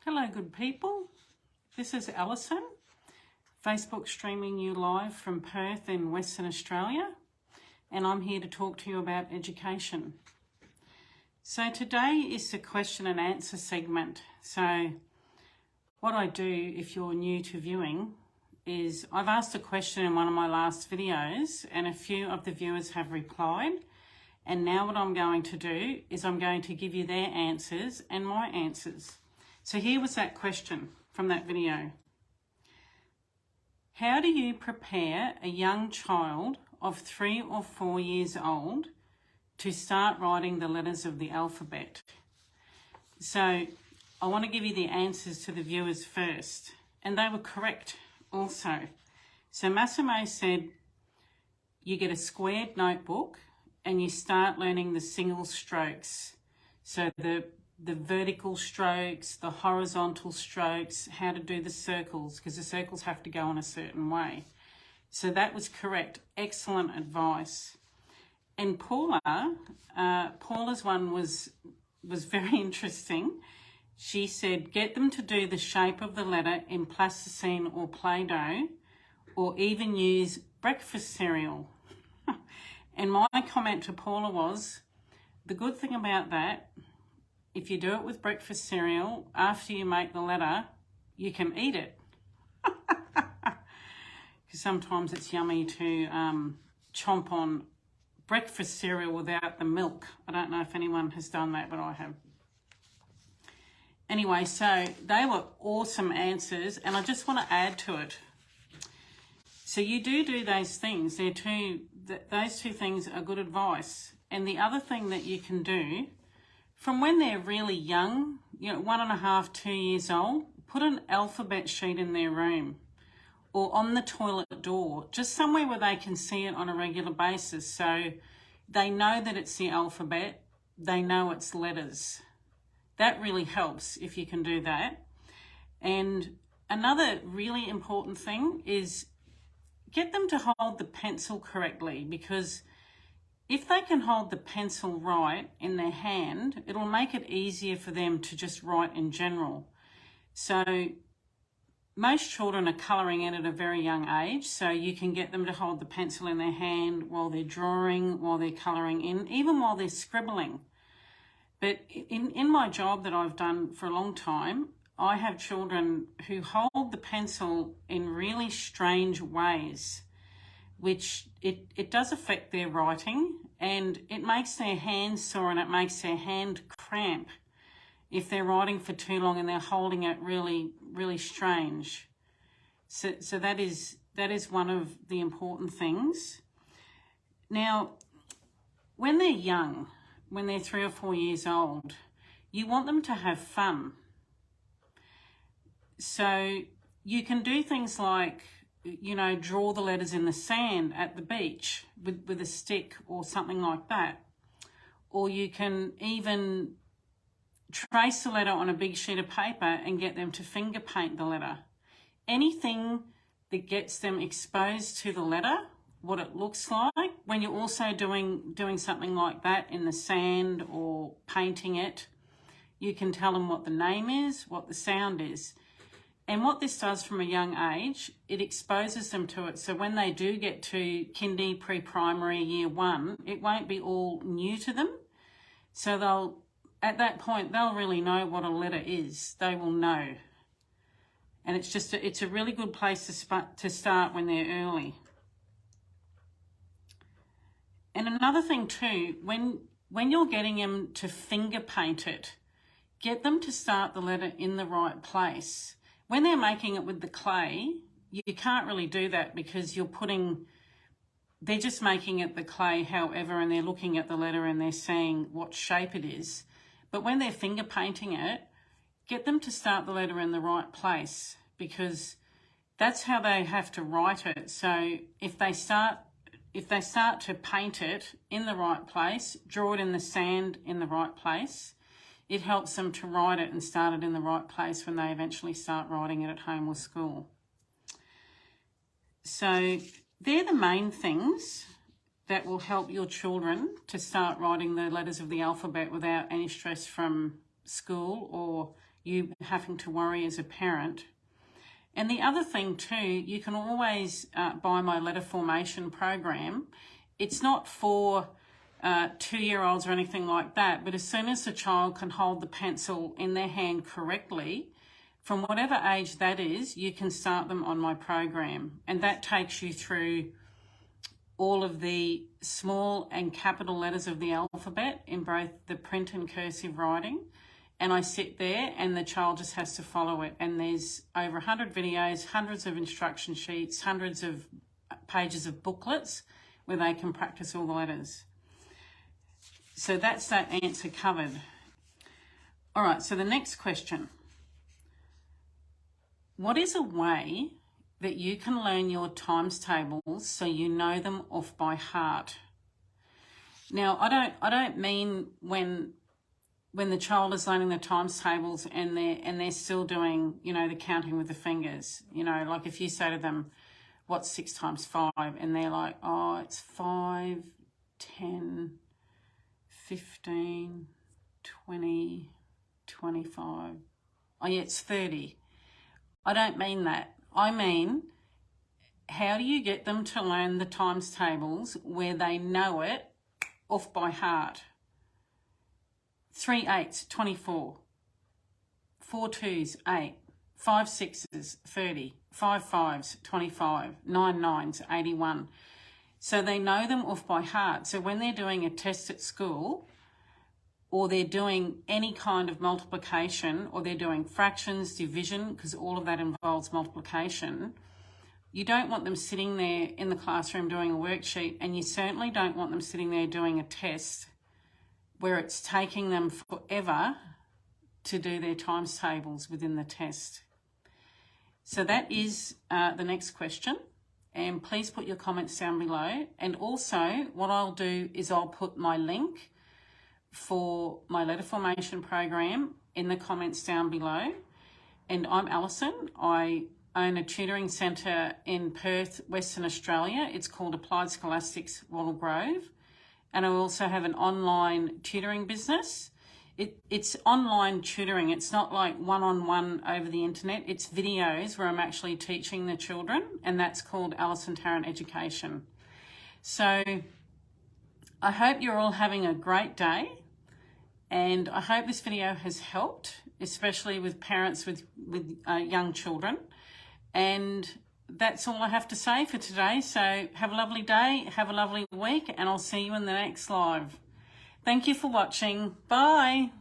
Hello, good people. This is Alison, Facebook streaming you live from Perth in Western Australia, and I'm here to talk to you about education. So today is the question and answer segment. So what I do if you're new to viewing is I've asked a question in one of my last videos and a few of the viewers have replied. And now what I'm going to do is I'm going to give you their answers and my answers. So here was that question from that video. How do you prepare a young child of 3 or 4 years old to start writing the letters of the alphabet? So I want to give you the answers to the viewers first, and they were correct also. So Massimo said you get a squared notebook and you start learning the single strokes. So the vertical strokes, the horizontal strokes, how to do the circles, because the circles have to go in a certain way. So that was correct. Excellent advice. And Paula's one was very interesting. She said, get them to do the shape of the letter in plasticine or Play-Doh, or even use breakfast cereal. And my comment to Paula was, the good thing about that, if you do it with breakfast cereal, after you make the letter, you can eat it. Because sometimes it's yummy to chomp on breakfast cereal without the milk. I don't know if anyone has done that, but I have. Anyway, so they were awesome answers, and I just want to add to it. So you do those things. Those two things are good advice. And the other thing that you can do, from when they're really young, 1.5, 2 years old, put an alphabet sheet in their room or on the toilet door, just somewhere where they can see it on a regular basis. So they know that it's the alphabet, they know it's letters. That really helps if you can do that. And another really important thing is get them to hold the pencil correctly, because if they can hold the pencil right in their hand, it'll make it easier for them to just write in general. So most children are colouring in at a very young age, so you can get them to hold the pencil in their hand while they're drawing, while they're colouring in, even while they're scribbling. But in my job that I've done for a long time, I have children who hold the pencil in really strange ways, which it does affect their writing, and it makes their hands sore and it makes their hand cramp if they're writing for too long and they're holding it really, really strange. So that is one of the important things. Now, when they're young, when they're 3 or 4 years old, you want them to have fun. So you can do things like, draw the letters in the sand at the beach with a stick or something like that. Or you can even trace the letter on a big sheet of paper and get them to finger paint the letter. Anything that gets them exposed to the letter, what it looks like, when you're also doing something like that in the sand or painting it, you can tell them what the name is, what the sound is. And what this does from a young age, it exposes them to it. So when they do get to kindy, pre-primary, year 1, it won't be all new to them. So at that point, they'll really know what a letter is. They will know. And it's a really good place to start when they're early. And another thing too, when you're getting them to finger paint it, get them to start the letter in the right place. When they're making it with the clay, you can't really do that because they're just making it the clay however, and they're looking at the letter and they're seeing what shape it is. But when they're finger painting it, get them to start the letter in the right place, because that's how they have to write it. So if they start to paint it in the right place, draw it in the sand in the right place, it helps them to write it and start it in the right place when they eventually start writing it at home or school. So they're the main things that will help your children to start writing the letters of the alphabet without any stress from school or you having to worry as a parent. And the other thing too, you can always buy my letter formation program. It's not for 2-year-olds or anything like that, but as soon as the child can hold the pencil in their hand correctly, from whatever age that is, you can start them on my program. And that takes you through all of the small and capital letters of the alphabet in both the print and cursive writing. And I sit there and the child just has to follow it. And there's over 100 videos, hundreds of instruction sheets, hundreds of pages of booklets where they can practice all the letters. So that's that answer covered. All right, so the next question. What is a way that you can learn your times tables so you know them off by heart? Now, I don't mean when the child is learning the times tables and they're still doing, you know, the counting with the fingers. You know, like if you say to them, what's 6 times 5? And they're like, oh, it's 5, 10, 15, 20, 25. Oh yeah, it's 30. I don't mean that. I mean, how do you get them to learn the times tables where they know it off by heart? 3 8s, 24. 4 2s, 8. 5 6s, 30. 5 5s, 25. 9 9s, 81. So they know them off by heart. So when they're doing a test at school, or they're doing any kind of multiplication, or they're doing fractions, division, because all of that involves multiplication, you don't want them sitting there in the classroom doing a worksheet, and you certainly don't want them sitting there doing a test where it's taking them forever to do their times tables within the test. So that is the next question. And please put your comments down below. And also what I'll do is I'll put my link for my letter formation program in the comments down below. And I'm Alison. I own a tutoring centre in Perth, Western Australia. It's called Applied Scholastics Wattle Grove. And I also have an online tutoring business. It's online tutoring. It's not like one-on-one over the internet. It's videos where I'm actually teaching the children, and that's called Alison Tarrant Education. So I hope you're all having a great day, and I hope this video has helped, especially with parents with young children. And that's all I have to say for today. So have a lovely day, have a lovely week, and I'll see you in the next live. Thank you for watching. Bye.